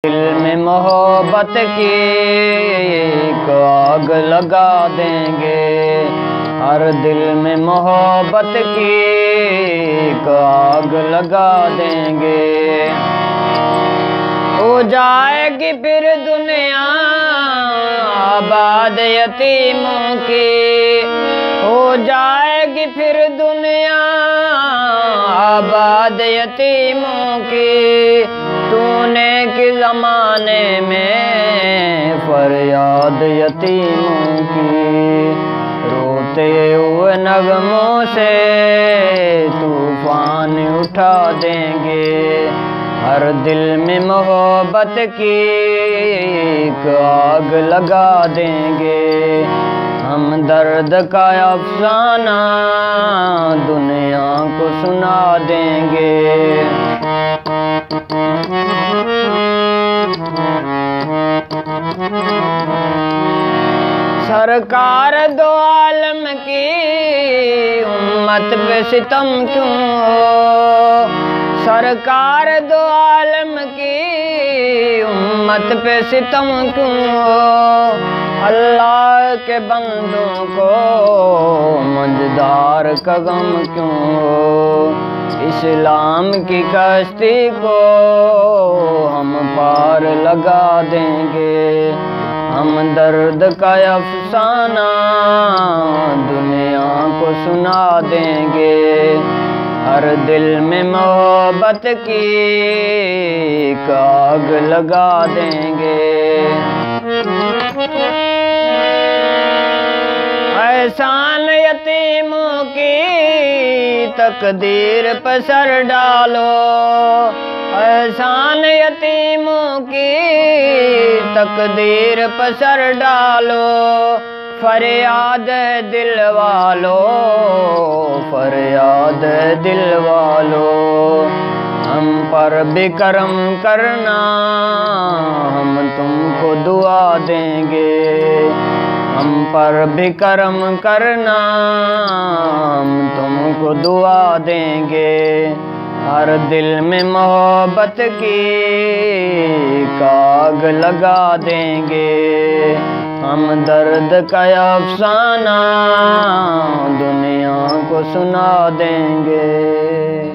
دل میں محبت کی ایک آگ لگا دیں گے، ہر دل میں محبت کی ایک آگ لگا دیں گے۔ ہو جائے گی پھر دنیا آباد یتیموں کی، ہو جائے گی پھر دنیا آباد یتیموں کی۔ تو نے کہ زمانے میں فریاد یتیموں کی، روتے ہوئے نغموں سے طوفان اٹھا دیں گے، ہر دل میں محبت کی ایک آگ لگا دیں گے۔ ہم درد کا افسانہ دنیا کو سنا دیں گے۔ سرکار دو عالم کی امت پہ ستم کیوں ہو، سرکار دو عالم کی امت پہ ستم کیوں ہو، اللہ کے بندوں کو مجدار کا غم کیوں ہو۔ اسلام کی کشتی کو ہم پار لگا دیں گے، ہم درد کا افسانہ دنیا کو سنا دیں گے، ہر دل میں محبت کی ایک آگ لگا دیں گے۔ احسان یتیموں کی تقدیر پہ سر ڈالو، احسان یتیموں کی تقدیر پہ سر ڈالو، فریاد دل والو، فریاد دل والو، ہم پر بھی کرم کرنا ہم تم کو دعا دیں گے، ہم پر بھی کرم کرنا ہم تم کو دعا دیں گے، ہر دل میں محبت کی ایک آگ لگا دیں گے، ہم درد کا افسانہ دنیا کو سنا دیں گے۔